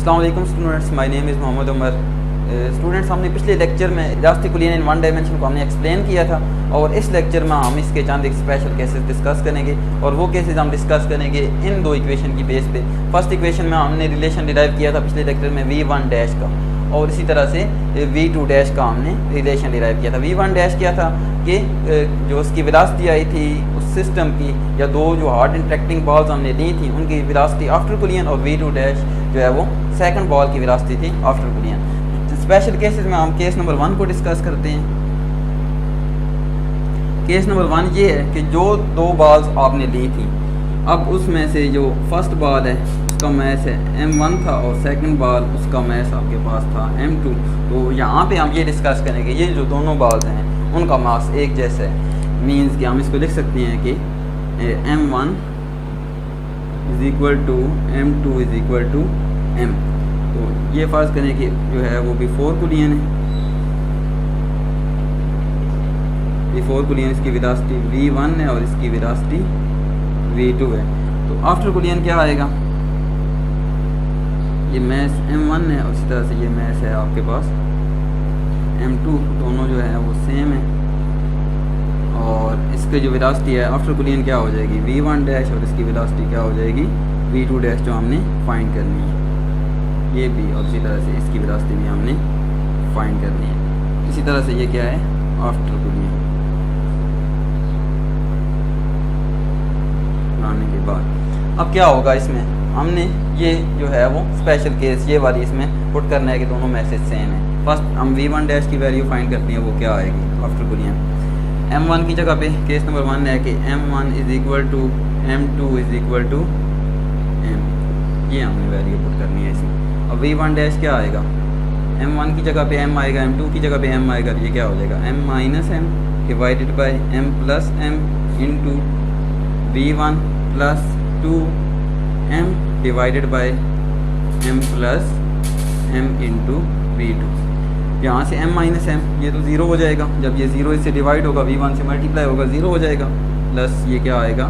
अस्सलाम वालेकुम students, my name is Mohammad Umar. Students, हमने पिछले लेक्चर में elastic collision in one dimension को हमने एक्सप्लेन किया था और इस लेक्चर में हम इसके चंद एक स्पेशल केसेस डिस्कस करेंगे और वो केसेस हम डिस्कस करेंगे इन दो इक्वेशन की बेस पे। फर्स्ट इक्वेशन में हमने रिलेशन डिराइव किया था पिछले लेक्चर में v1 डैश का, और इसी तरह से v2 डैश का हमने रिलेशन डिराइव किया था। v1 डैश क्या था कि जो उसकी वेलोसिटी आई थी उस सिस्टम की, या दो जो हार्ड इंटरेक्टिंग बॉल्स हमने ली थी उनकी वेलोसिटी आफ्टर कोलियन, और v2 डैश जो है वो सेकंड बॉल की वेलोसिटी थी आफ्टर कोलियन। स्पेशल केसेस में हम केस नंबर 1 को डिस्कस करते हैं। केस नंबर 1 ये है कि जो दो बॉल्स आपने ली थी, अब उसमें से जो फर्स्ट बॉल है उसका मैस है m1 था और सेकंड बॉल उसका मैस आपके पास था m2। तो यहाँ पे हम ये डिस्कस करेंगे ये जो दोनों बॉल्स हैं उनका मास एक जैसा है। मीन्स कि हम इसको लिख सकते हैं कि m1 is equal to m2 is equal to m। तो ये फ़र्ज़ करें कि जो है वो बिफोर कोलियन है, बिफोर कोलियन इसकी वेलोसिटी v1 है और इसकी वेलोसिटी v2 है। तो आफ्टर कोलियन क्या आएगा, ये मैस m1 है और इसी तरह से ये मैस है आपके पास m2, दोनों जो है वो सेम है। और इसके जो वेलोसिटी है आफ्टर कोलियन क्या हो जाएगी v1 डैश, और इसकी वेलोसिटी क्या हो जाएगी v2 डैश, जो हमने फाइंड करनी है ये भी, और इसी तरह से इसकी वेलोसिटी भी हमने फाइंड करनी है। इसी तरह से ये क्या है आफ्टर कोलियन आने के बाद। अब क्या होगा इसमें, हमने ये जो है वो स्पेशल केस ये वाली इसमें पुट करना है कि दोनों मैसेज सेम है। फर्स्ट हम v1 डैश की वैल्यू फाइंड करते हैं, वो क्या आएगी आफ्टर कोलियन। m1 की जगह पे केस नंबर 1 है कि m1 is equal to m2 is equal to m, ये हमने वैल्यू पुट करनी है इसमें। अब v1 डैश क्या आएगा, m1 की जगह पे m आएगा, m2 की जगह पे m आएगा, ये क्या हो जाएगा m minus m divided by m plus m into v1 plus 2m divided by m plus m into v2। यहाँ से m माइनस m ये तो ज़ीरो हो जाएगा, जब ये ज़ीरो इससे डिवाइड होगा v1 से मल्टीप्लाई होगा ज़ीरो हो जाएगा, प्लस ये क्या आएगा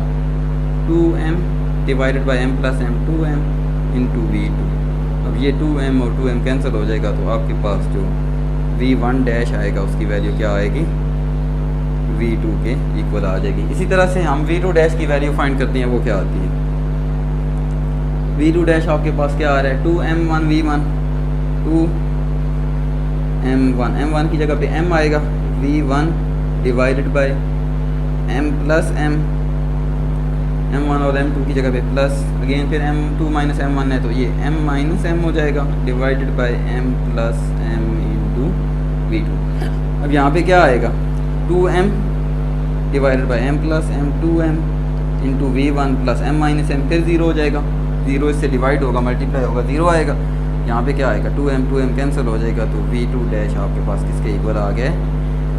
2m divided by m plus m 2m into v2। अब ये 2m और 2m कैंसिल हो जाएगा, तो आपके पास जो v1 डैश आएगा उसकी वैल्यू क्या आएगी v2 के इक्वल आ जाएगी। इसी तरह से हम v2 डैश की वैल्यू फाइंड करते हैं, वो क्या आती है v2 डैश आपके पास क्या आ रहा है 2m1 v1 2m1, m1 की जगह पे m आएगा, v1 divided by m plus m1 और m2 की जगह पे प्लस अगेन फिर m2 माइनस m1 है तो ये m माइनस m हो जाएगा divided by m plus m into v2। अब यहाँ पे क्या आएगा 2m divided by m plus m 2m into v1 plus m minus m, फिर ज़ीरो हो जाएगा, ज़ीरो इससे डिवाइड होगा मल्टीप्लाई होगा ज़ीरो आएगा। यहाँ पे क्या आएगा 2m कैंसिल हो जाएगा, तो v2 डैश आपके पास किसके इक्वल आ गया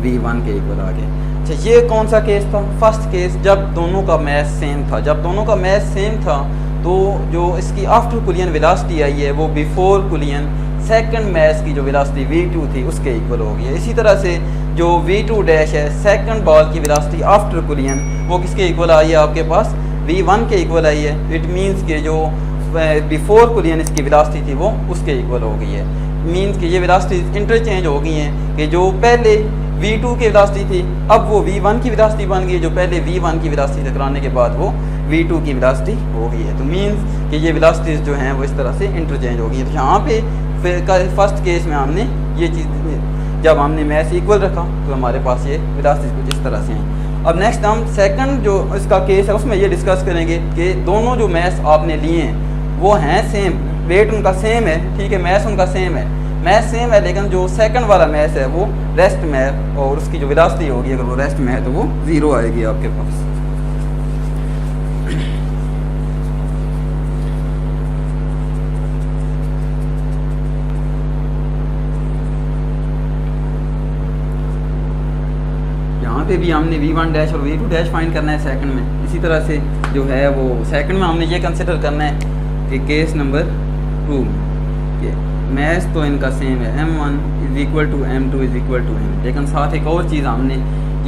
v1 के इक्वल आ गया। अच्छा, ये कौन सा केस था, फर्स्ट केस, जब दोनों का मैथ सेम था। जब दोनों का मैथ सेम था तो जो इसकी आफ्टर कोलियन वेलोसिटी आई है वो बिफोर कोलियन सेकंड मैथ की जो वेलोसिटी v2 थी उसके इक्वल हो गई है। इसी तरह से जो v2 डैश है सेकंड बॉल की वेलोसिटी आफ्टर कोलियन वो किसके इक्वल आई है आपके पास v1 के इक्वल आई है। इट मीन्स कि जो बिफोर कोलियन इसकी वेलोसिटी थी वो उसके इक्वल हो गई है। मीन्स कि ये वेलोसिटी इंटरचेंज हो गई हैं कि जो पहले v2 की वेलोसिटी थी अब वो v1 की वेलोसिटी बन गई, जो पहले v1 की वेलोसिटी टकराने के बाद वो v2 की वेलोसिटी हो गई है। तो मीन्स कि ये वेलोसिटीज़ जो हैं वो इस तरह से इंटरचेंज हो गई है। तो यहाँ पे फर्स्ट केस में हमने ये चीज़ जब हमने मैथ इक्वल रखा तो हमारे पास ये वेलोसिटीज़ कुछ इस तरह से हैं। अब नेक्स्ट हम सेकंड जो इसका केस है उसमें ये डिस्कस करेंगे कि दोनों जो मैथ्स आपने लिए हैं वो हैं सेम, वेट उनका सेम है, ठीक है, मैथ्स उनका सेम है, मैथ सेम है, लेकिन जो सेकंड वाला मैथ है वो रेस्ट में है और उसकी जो वेलोसिटी होगी अगर वो रेस्ट में है तो वो ज़ीरो आएगी आपके पास। यहाँ पे भी हमने v1 डैश और v2 डैश फाइंड करना है सेकंड में। इसी तरह से जो है वो सेकंड में हमने ये कंसिडर करना है कि केस नंबर 2 के मैथ तो इनका सेम है, m1 is equal to m2 is equal to m, लेकिन साथ एक और चीज़ हमने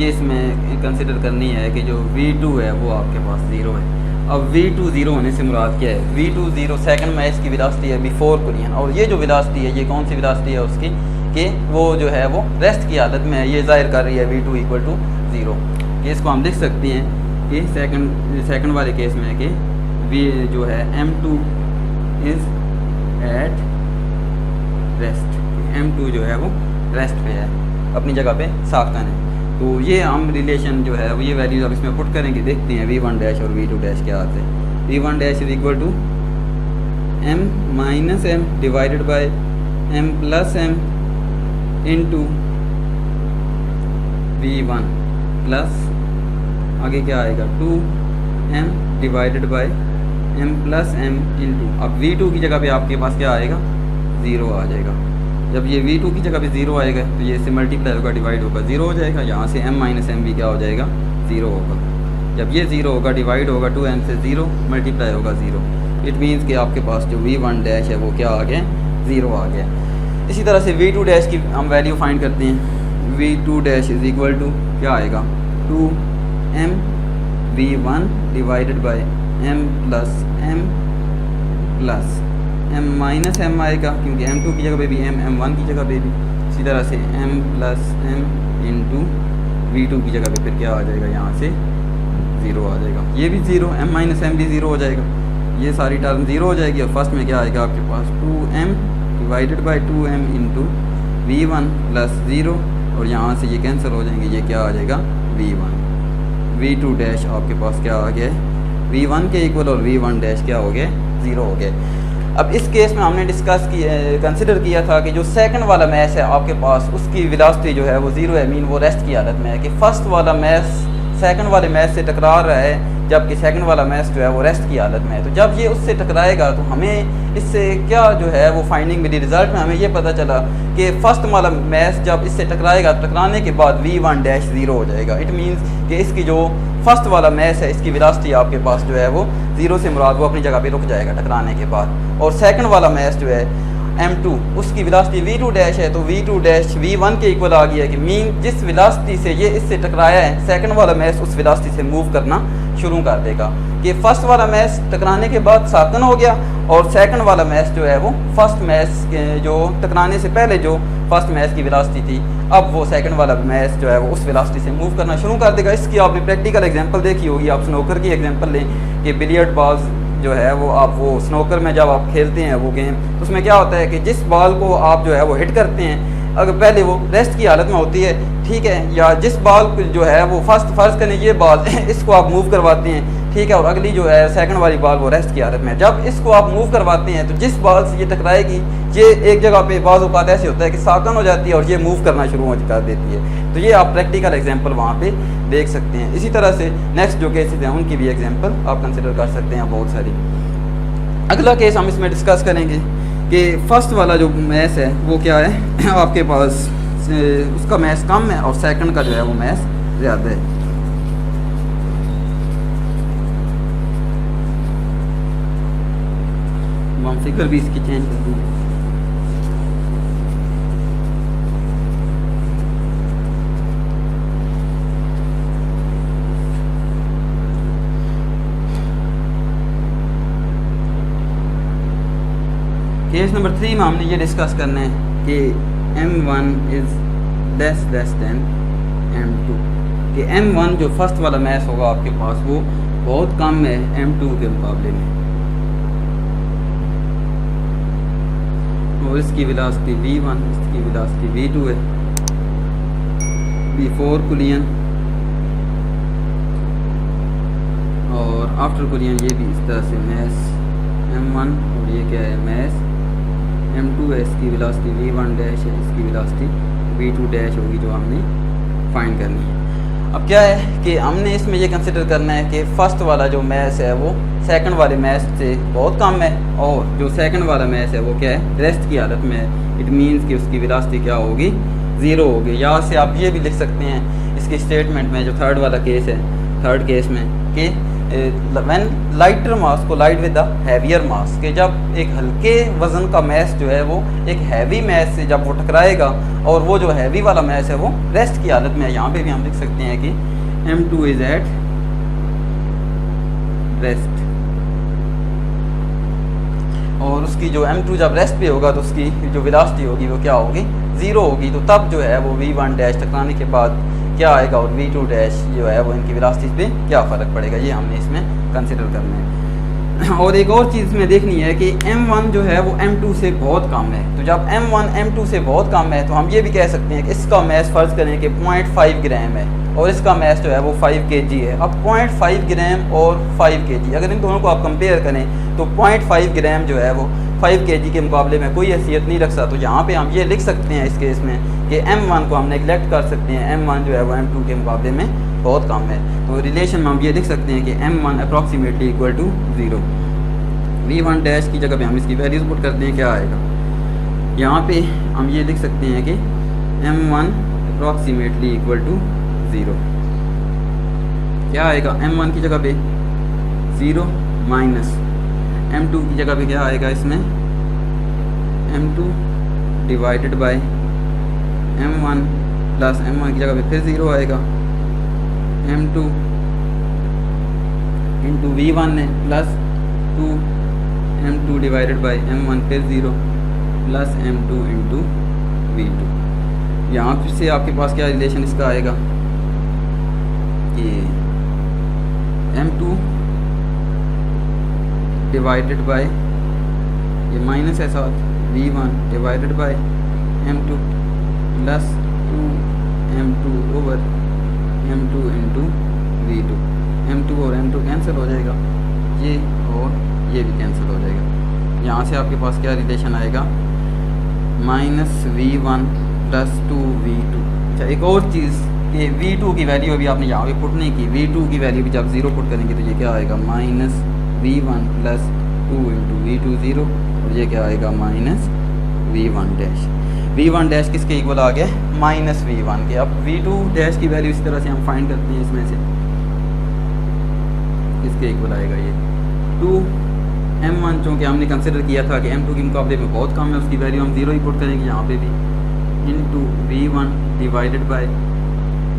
ये इसमें कंसिडर करनी है कि जो v2 है वो आपके पास ज़ीरो है। अब V2 0 होने से मुराद क्या है, V2 0 सेकंड मैच की वेलोसिटी है बिफोर कोलिजन, और ये जो वेलोसिटी है ये कौन सी वेलोसिटी है उसकी कि वो जो है वो रेस्ट की हालत में है, ये ज़ाहिर कर रही है V2 = 0। कि इसको हम लिख सकते हैं कि सेकंड वाले केस में है कि V जो है M2 is at rest, M2 जो है वो रेस्ट पे है, अपनी जगह पे साकन है। तो ये हम रिलेशन जो है वो ये वैल्यूज अब इसमें पुट करेंगे, देखते हैं V1 डैश और V2 डैश क्या आते हैं। V1 dash is equal to M minus M divided by M plus M into V1 plus आगे क्या आएगा 2M divided by M plus M into, अब V2 की जगह पे आपके पास क्या आएगा 0 आ जाएगा। जब ये V2 की जगह पे 0 आएगा तो ये से मल्टीप्लाई होगा, डिवाइड होगा, 0 हो जाएगा। यहाँ से M माइनस M भी क्या हो जाएगा 0 होगा। जब ये 0 होगा डिवाइड होगा 2M से 0 मल्टीप्लाई होगा 0। इट मीन्स कि आपके पास जो V1 डैश है वो क्या आ गया 0 आ गया। इसी तरह से V2 डैश की हम वैल्यू फाइंड करते हैं। V2 dash is equal to क्या आएगा 2M V1 divided by M plus M plus M minus M आएगा, क्योंकि M2 की जगह पे भी M, M1 की जगह पे भी। इसी तरह से M plus M into V2 की जगह पे फिर क्या आ जाएगा, यहाँ से 0 आ जाएगा। ये भी 0, M माइनस M भी 0 हो जाएगा, ये सारी टर्म 0 हो जाएगी। और फर्स्ट में क्या आएगा आपके पास 2M divided by 2M into V1 plus 0, और यहाँ से ये कैंसिल हो जाएंगे, ये क्या आ जाएगा V1। V2 डैश आपके पास क्या आ गया V1 के इक्वल, और V1 डैश क्या हो गया 0 हो गया। अब इस केस में हमने डिस्कस किया, कंसिडर किया था कि जो सेकंड वाला मैच है आपके पास उसकी वेलोसिटी जो है वो 0 है, मीन वो रेस्ट की हालत में है। कि फर्स्ट वाला मैच सेकंड वाले मैच से टकरा रहा है, जबकि सेकंड वाला मैच जो है वो रेस्ट की हालत में है। तो जब ये उससे टकराएगा तो हमें इससे क्या जो है वो फाइंडिंग मिली, रिजल्ट में हमें ये पता चला कि फर्स्ट वाला मैच जब इससे टकराएगा, टकराने के बाद V1 डैश 0 हो जाएगा। इट मीन्स कि इसकी जो फर्स्ट वाला मैच है इसकी वेलोसिटी आपके पास जो है वो 0 से मुराद वो अपनी जगह पे रुक जाएगा टकराने के बाद। और सेकंड वाला मैच जो है M2 उसकी वेलोसिटी V2 डैश है, तो V2 डैश V1 के इक्वल आ गया है। कि मीन जिस वेलोसिटी से ये इससे टकराया है सेकंड वाला मैच उस वेलोसिटी से मूव करना शुरू कर देगा। कि फर्स्ट वाला मैच टकराने के बाद साकन हो गया, और सेकंड वाला मैच जो है वो फर्स्ट मैच जो टकराने से पहले जो फर्स्ट मैच की वेलोसिटी थी, अब वो सेकंड वाला मैच जो है वो उस वेलोसिटी से मूव करना शुरू कर देगा। इसकी आपने प्रैक्टिकल एग्जांपल देखी होगी, आप स्नोकर की एग्जांपल लें कि बिलियर्ड बॉल्स जो है वो आप वो स्नोकर में जब आप खेलते हैं वो गेम, तो उसमें क्या होता है कि जिस बॉल को आप जो है वो हिट करते हैं, अगर पहले वो रेस्ट की हालत में होती है, ठीक है, या जिस बॉल जो है वो फर्स्ट करने ये बॉल इसको आप मूव करवाते हैं, ठीक है, और अगली जो है सेकंड वाली बॉल वो रेस्ट की हालत में। जब इसको आप मूव करवाते हैं तो जिस बॉल से ये टकराएगी ये एक जगह पे बाज़ औक़ात ऐसे होता है कि साकन हो जाती है और ये मूव करना शुरू कर देती है। तो ये आप प्रैक्टिकल एग्जांपल वहाँ पे देख सकते हैं। इसी तरह से नेक्स्ट जो केसेस हैं उनकी भी एग्जांपल आप कंसिडर कर सकते हैं बहुत सारी। अगला केस हम इसमें डिस्कस करेंगे कि फर्स्ट वाला जो मैच है वो क्या है आपके पास उसका मैच कम है और सेकंड का जो है वो मैच ज़्यादा है। हम फिगर भी इसकी चेंज कर दूँगा। केस नंबर 3 में हमने ये डिस्कस करना है कि M1 is less than M2, कि M1 जो फर्स्ट वाला मैच होगा आपके पास वो बहुत कम है M2 के मुकाबले में, और इसकी वेलोसिटी V1, इसकी वेलोसिटी V2 है बिफोर कोलिजन, और आफ्टर कोलिजन ये भी इस तरह से मैच M1, और ये क्या है मैच M2 है, इसकी वेलोसिटी V1 डैश है, इसकी वेलोसिटी V2 डैश होगी जो हमने फाइंड करनी है। अब क्या है कि हमने इसमें ये कंसिडर करना है कि फर्स्ट वाला जो मैच है वो सेकंड वाले मैच से बहुत कम है, और जो सेकंड वाला मैच है वो क्या है रेस्ट की हालत में है। इट मीन्स कि उसकी वेलोसिटी क्या होगी 0 होगी। यहाँ से आप ये भी लिख सकते हैं इसकी स्टेटमेंट में, जो थर्ड वाला केस है, थर्ड केस में कि व्हेन लाइटर मास को लाइट विद द हैवियर मास, के जब एक हल्के वज़न का मैच जो है वो एक हैवी मैच से जब वो टकराएगा और वो जो हैवी वाला मैच है वो रेस्ट की हालत में है। यहाँ पे भी हम लिख सकते हैं कि M2 इज़ एट रेस्ट। और उसकी जो m2 जब रेस्ट पे होगा तो उसकी जो वेलोसिटी होगी वो क्या होगी, 0 होगी। तो तब जो है वो v1 डैश टकराने के बाद क्या आएगा और v2 डैश जो है वो इनकी वेलोसिटीज़ पे क्या फ़र्क पड़ेगा, ये हमने इसमें कंसिडर करना है। और एक और चीज़ में देखनी है कि m1 जो है वो m2 से बहुत कम है। तो जब m1 m2 से बहुत कम है तो हम ये भी कह सकते हैं कि इसका मैस फ़र्ज़ करें कि 0.5 ग्राम है और इसका मैस जो है वो 5 kg है। अब 0.5 ग्राम और 5 kg अगर इन दोनों को आप कंपेयर करें तो 0.5 ग्राम जो है वो 5 kg के मुकाबले में कोई हैसियत नहीं रखता। तो यहाँ पे हम ये लिख सकते हैं इस केस में कि m1 को हम नेगलेक्ट कर सकते हैं, m1 जो है वो m2 के मुकाबले में बहुत कम है। तो रिलेशन में हम ये लिख सकते हैं कि m1 approximately equal to 0। v1 dash की जगह पे हम इसकी वैल्यूज़ पुट करते हैं, क्या आएगा यहाँ पे हम ये लिख सकते हैं कि m1 अप्रॉक्सीमेटली इक्वल टू 0। क्या आएगा m1 की जगह पे 0 माइनस m2 की जगह पे क्या आएगा इसमें m2 divided by m1 plus m1 की जगह पे फिर 0 आएगा, m2 इंटू v1 है plus 2 m2 divided by m1 फिर 0 प्लस m2 इंटू v2। यहाँ फिर से आपके पास क्या रिलेशन इसका आएगा कि m2 डिवाइडेड बाय ये माइनस है साथ v1 divided by m2 plus 2 m2 over m2 into v2। m2 और m2 कैंसिल हो जाएगा, ये और ये भी कैंसिल हो जाएगा। यहाँ से आपके पास क्या रिलेशन आएगा माइनस v1 प्लस 2v2। अच्छा एक और चीज़ कि v2 की वैल्यू अभी आपने यहाँ पे पुट नहीं की, v2 की वैल्यू भी जब 0 पुट करेंगे तो ये क्या आएगा minus v1 plus 2 into v2 0 और ये क्या आएगा minus v1 dash. v1 dash किसके इक्वल आ गया माइनस v1 के। अब v2 डैश की वैल्यू इस तरह से हम फाइंड करते हैं, इसमें से किसके इक्वल आएगा ये 2m1 चूँकि हमने कंसिडर किया था कि m2 के मुकाबले में बहुत कम है, उसकी वैल्यू हम 0 ही पुट करेंगे यहाँ पे भी, into v1 divided by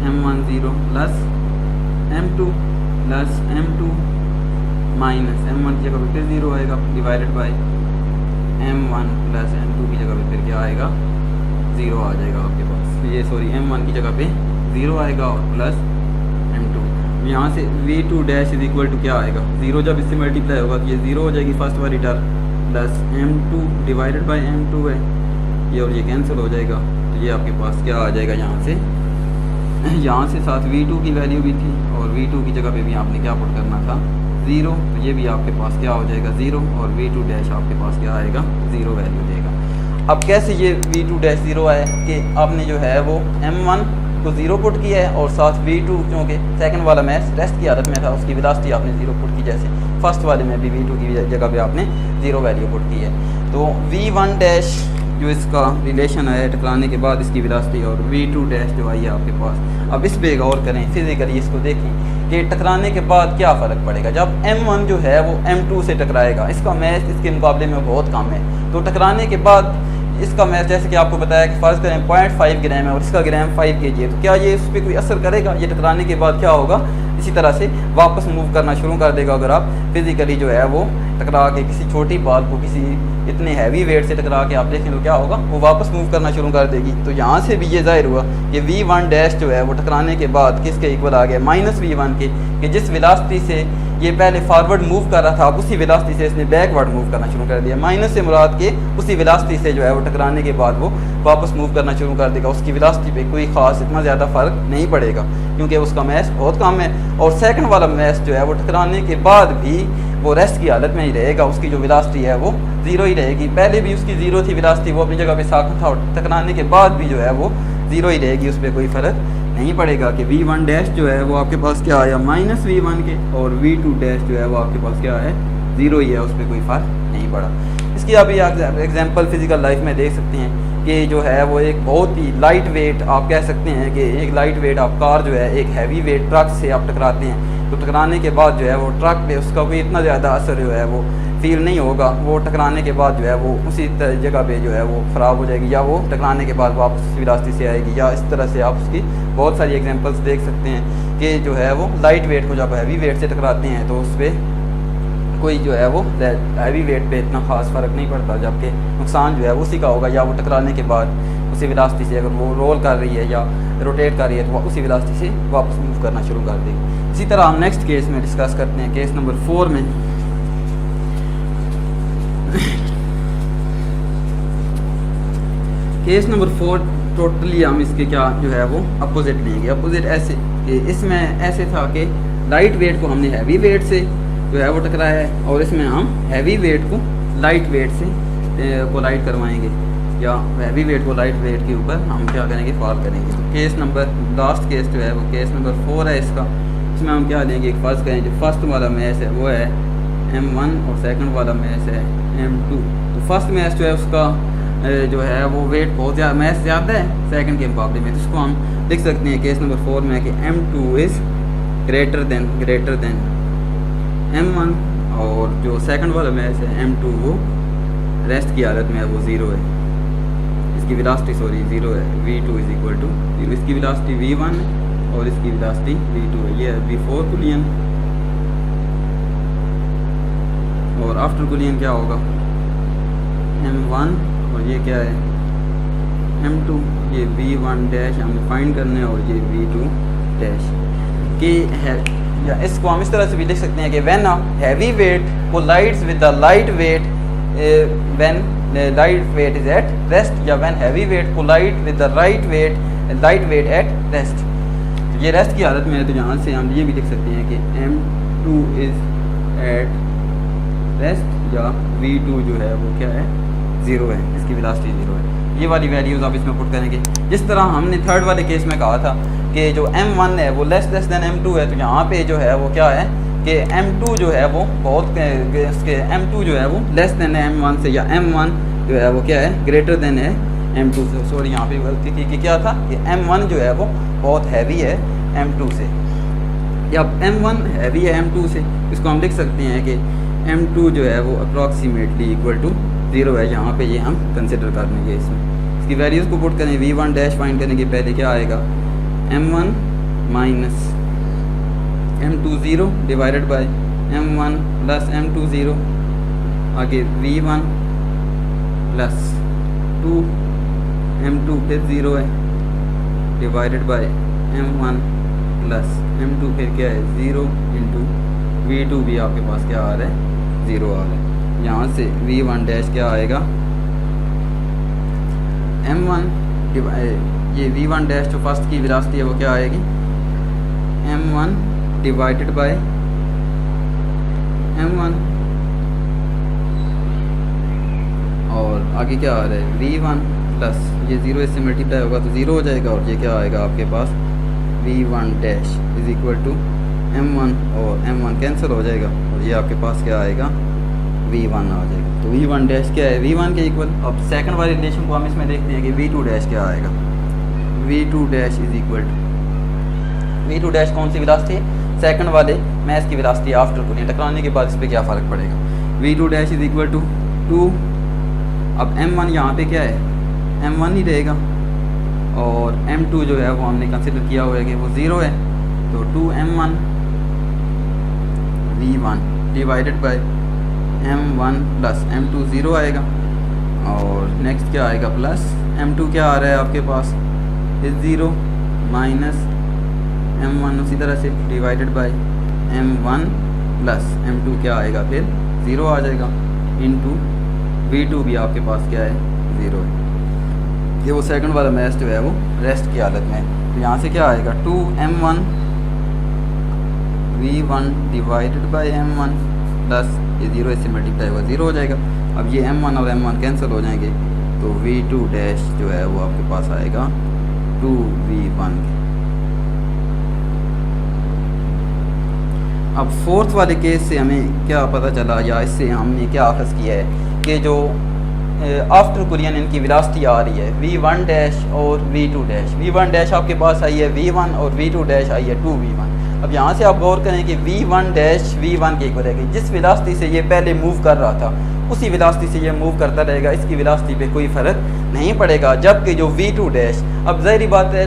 m1 0 plus m2 plus m2 minus m1 की जगह पे फिर 0 आएगा divided by m1 plus m2 की जगह पे फिर क्या आएगा 0 आ जाएगा आपके पास, ये सॉरी m1 की जगह पे 0 आएगा और प्लस m2। यहाँ से v2 dash is equal to क्या आएगा 0, जब इससे मल्टीप्लाई होगा तो ये 0 हो जाएगी फर्स्ट वाली term, plus m2 divided by m2 है ये और ये कैंसिल हो जाएगा। तो ये आपके पास क्या आ जाएगा यहाँ से साथ v2 की वैल्यू भी थी और v2 की जगह पे भी आपने क्या पुट करना था 0, तो ये भी आपके पास क्या हो जाएगा 0 और v2 डैश आपके पास क्या आएगा 0 वैल्यू देगा। अब कैसे ये v2 डैश 0 आया कि आपने जो है वो m1 को 0 पुट किया है और साथ v2 क्योंकि सेकंड वाला मैच रेस्ट की हालत में था उसकी वेलोसिटी आपने 0 पुट की, जैसे फर्स्ट वाले में भी v2 की जगह पे आपने 0 वैल्यू पुट की है। तो v1 डैश जो इसका रिलेशन है टकराने के बाद इसकी वेलोसिटी और v2 डैश जो आई है आपके पास। अब इस पे गौर करें फिजिकली, इसको देखें कि टकराने के बाद क्या फ़र्क पड़ेगा। जब m1 जो है वो m2 से टकराएगा, इसका मैस इसके मुकाबले में बहुत कम है, तो टकराने के बाद इसका मैस जैसे कि आपको बताया कि फ़र्ज़ करें 0.5 ग्राम है और इसका ग्राम 5 kg है, तो क्या ये इस पर कोई असर करेगा। ये टकराने के बाद क्या होगा इसी तरह से वापस मूव करना शुरू कर देगा। अगर आप फिज़िकली जो है वो टकरा के किसी छोटी बाल को किसी इतने हैवी वेट से टकरा के आप देखें तो क्या होगा वो वापस मूव करना शुरू कर देगी। तो यहाँ से भी ये ज़ाहिर हुआ कि v1 डैश जो है वो टकराने के बाद किसके इक्वल आ गया माइनस v1 के, कि जिस वेलोसिटी से ये पहले फॉरवर्ड मूव कर रहा था अब उसी वेलोसिटी से इसने बैकवर्ड मूव करना शुरू कर दिया। माइनस से मुराद के उसी वेलोसिटी से जो है वो टकराने के बाद वो वापस मूव करना शुरू कर देगा, उसकी वेलोसिटी पे कोई ख़ास इतना ज़्यादा फ़र्क नहीं पड़ेगा क्योंकि उसका मैस बहुत कम है। और सेकंड वाला मैस जो है वो टकराने के बाद भी वो रेस्ट की हालत में ही रहेगा, उसकी जो वेलोसिटी है वो 0 ही रहेगी। पहले भी उसकी 0 थी वेलोसिटी, वो अपनी जगह पे साखा था और टकराने के बाद भी जो है वो 0 ही रहेगी, उस पर कोई फ़र्क नहीं पड़ेगा। कि v1 डैश जो है वो आपके पास क्या आया माइनस v1 के और v2 डैश जो है वो आपके पास क्या है 0 ही है, उस पर कोई फ़र्क नहीं पड़ा। इसकी आप एग्जांपल फिजिकल लाइफ में देख सकते हैं कि जो है वो एक बहुत ही लाइट वेट आप कह सकते हैं कि एक लाइट वेट आप कार जो है एक हैवी वेट ट्रक से आप टकराते हैं, तो टकराने के बाद जो है वो ट्रक पे उसका कोई इतना ज़्यादा असर जो है वो फील नहीं होगा। वो टकराने के बाद जो है वो उसी जगह पे जो है वो ख़राब हो जाएगी या वो टकराने के बाद वापस उसी वेलोसिटी से आएगी, या इस तरह से आप उसकी बहुत सारी एग्जांपल्स देख सकते हैं कि जो है वो लाइट वेट को जब हैवी वेट से टकराते हैं तो उस पर कोई जो है वो हैवी वेट पे इतना खास फ़र्क नहीं पड़ता, जबकि नुकसान जो है उसी का होगा, या वो टकराने के बाद उसी वेलोसिटी से अगर वो रोल कर रही है या रोटेट कर रही है तो वो उसी वेलोसिटी से वापस मूव करना शुरू कर देगी। इसी तरह हम नेक्स्ट केस में डिस्कस करते हैं, केस नंबर 4 में। केस नंबर 4 टोटली हम इसके क्या जो है वो अपोजिट लेंगे। अपोजिट ऐसे कि इसमें ऐसे था कि लाइट वेट को हमने हैवी वेट से जो है वो टकराया है, और इसमें हम हैवी वेट को लाइट वेट से कोलाइड करवाएंगे, या हैवी वेट को लाइट वेट के ऊपर हम क्या करेंगे, फॉल करेंगे। तो केस नंबर लास्ट केस जो है वो केस नंबर 4 है इसका। इसमें हम क्या लेंगे, एक फर्स्ट करें जो फर्स्ट वाला मैच है वो है M1 और सेकंड वाला मैच है M2। तो फर्स्ट मैच जो है उसका जो है वो वेट बहुत ज़्यादा मैच ज़्यादा है सेकंड के मुकाबले में, तो इसको हम लिख सकते हैं केस नंबर 4 में कि M2 is greater than M1, और जो सेकंड वाला मैच है M2 वो रेस्ट की हालत में है, वो 0 है, इसकी वेलोसिटी 0 है। V2 इज इक्वल टू 0, इसकी वेलोसिटी V1 है और इसकी वेलोसिटी V2 है। ये है बिफोर कुलियन, और आफ्टर कुलियन क्या होगा, M1 और ये क्या है M2, ये V1 डैश हमें फाइंड करना है, और ये V2 डैश के है। या इसको हम इस तरह से भी लिख सकते हैं कि when a heavy weight collides with the light weight when light weight is at rest, या when heavy weight collide with the light weight at rest. ये रेस्ट की हालत में है, तो यहाँ से हम ये भी लिख सकते हैं कि M2 इज एट रेस्ट, या V2 जो है वो क्या है 0 है, इसकी वेलोसिटी 0 है। ये वाली वैल्यूज़ आप इसमें पुट करेंगे। जिस तरह हमने थर्ड वाले केस में कहा था कि जो M1 है वो लेस देन M2 है, तो यहाँ पे जो है वो क्या है कि M2 जो है वो बहुत इसके M2 जो है वो लेस देन है M1 से, या M1 जो है वो क्या है ग्रेटर देन है M2 से। सॉरी यहाँ पे गलती थी कि क्या था कि M1 जो है वो बहुत हैवी है M2 से, या M1 हैवी है M2 से। इसको हम लिख सकते हैं कि M2 जो है वो अप्रॉक्सीमेटली इक्वल टू 0 है। यहाँ पे ये हम कंसिडर कर लेंगे। इसमें इसकी वैल्यूज़ को पुट करें, V1 डैश फाइंड करने के पहले क्या आएगा, M1 minus M2 0 divided by M1 plus M2 0, आगे V1 प्लस 2 M2 फिर 0 है divided by M1 plus M2 फिर क्या है 0 इंटू V2 भी आपके पास क्या आ रहा है 0 आ रहा है। यहाँ से V1 डैश क्या आएगा, M1 ये V1 डैश जो फर्स्ट की वेलोसिटी है वो क्या आएगी, M1 डिवाइडेड बाय M1, और आगे क्या आ रहा है V1 प्लस ये 0 इससे मल्टीप्लाई होगा तो 0 हो जाएगा, और ये क्या आएगा आपके पास V1 dash is equal to M1, और M1 कैंसिल हो जाएगा, और ये आपके पास क्या आएगा V1 आ जाएगा। तो V1 डैश क्या है V1 के इक्वल। अब सेकंड वाले रिलेशन को हम इसमें देखते हैं कि V2 डैश क्या आएगा, V2 dash is equal to V2 dash कौन सी वेलोसिटी है, सेकंड वाले मैच की वेलोसिटी आफ्टर कुलियन, टकराने के बाद इस पर क्या फ़र्क पड़ेगा। V2 dash is equal to 2, अब M1 यहाँ पे क्या है M1 ही रहेगा, और M2 जो है वो हमने कंसिडर किया हुआ है कि वो 0 है, तो 2M1 V1 divided by M1 plus M2 0 आएगा, और नेक्स्ट क्या आएगा प्लस M2 क्या आ रहा है आपके पास इस 0 माइनस M1 उसी तरह से divided by M1 plus M2 क्या आएगा फिर 0 आ जाएगा, इनटू V2 भी आपके पास क्या है 0 है। ये वो सेकंड वाला मैच जो है वो रेस्ट की हालत में है। तो यहाँ से क्या आएगा 2M1 V1 divided by M1 plus ये 0 इससे मल्टीप्लाई हुआ 0 हो जाएगा। अब ये M1 और M1 कैंसिल हो जाएंगे, तो V2 डैश जो है वो आपके पास आएगा 2V1। अब फोर्थ वाले केस से हमें क्या पता चला, या इससे हमने क्या अखज़ किया है कि जो आफ्टर कुलियन इनकी वेलोसिटी आ रही है V1 डैश और V2 डैश। V1 डैश आपके पास आई है V1 और V2 डैश आई है 2V1। अब यहाँ से आप गौर करें कि V1 डैश V1 के इक्वल है, जिस वेलोसिटी से ये पहले मूव कर रहा था उसी वेलोसिटी से ये मूव करता रहेगा, इसकी वेलोसिटी पे कोई फ़र्क नहीं पड़ेगा। जबकि जो V2 डैश, अब ज़ाहिर बात है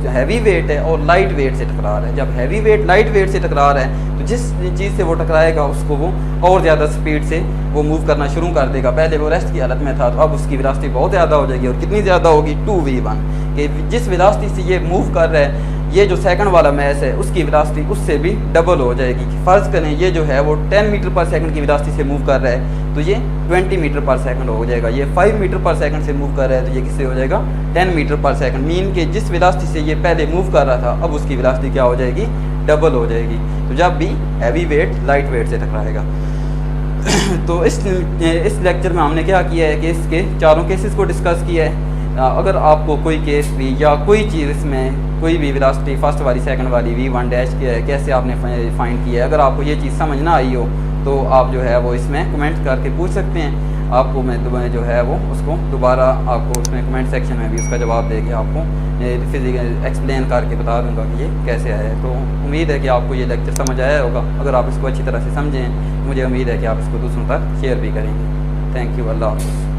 हैवी वेट है और लाइट वेट से टकरा रहा है। जब हैवी वेट लाइट वेट से टकरा रहा है तो जिस चीज़ से वो टकराएगा उसको वो और ज़्यादा स्पीड से वो मूव करना शुरू कर देगा। पहले वो रेस्ट की हालत में था तो अब उसकी वेलोसिटी बहुत ज़्यादा हो जाएगी। और कितनी ज़्यादा होगी? 2v1, कि जिस वेलोसिटी से ये मूव कर रहा है, ये जो सेकंड वाला मैस है उसकी वेलोसिटी उससे भी डबल हो जाएगी। फ़र्ज़ करें ये जो है वो 10 मीटर पर सेकंड की वेलोसिटी से मूव कर रहा है तो ये 20 मीटर पर सेकंड हो जाएगा। ये 5 मीटर पर सेकंड से मूव कर रहा है तो ये किससे हो जाएगा? 10 मीटर पर सेकंड। मीन के जिस वेलोसिटी से ये पहले मूव कर रहा था अब उसकी वेलोसिटी क्या हो जाएगी? डबल हो जाएगी। तो जब भी हैवी वेट लाइट वेट से टकराएगा तो इस लेक्चर में हमने क्या किया है कि इसके चारों केसेस को डिस्कस किया है। अगर आपको कोई केस भी या कोई चीज़ इसमें कोई भी वेलोसिटी फर्स्ट वाली सेकंड वाली v1 डैश की है, कैसे आपने फाइंड किया है, अगर आपको ये चीज़ समझ ना आई हो तो आप जो है वो इसमें कमेंट करके पूछ सकते हैं। आपको मैं जो है वो उसको दोबारा आपको उसमें कमेंट सेक्शन में भी उसका जवाब देके आपको फिजिकल एक्सप्लेन करके बता दूंगा कि ये कैसे आया है। तो उम्मीद है कि आपको ये लेक्चर समझ आया होगा। अगर आप इसको अच्छी तरह से समझें मुझे उम्मीद है कि आप इसको दूसरों तक शेयर भी करेंगे। Thank you. अल्लाह हाफ़िज़।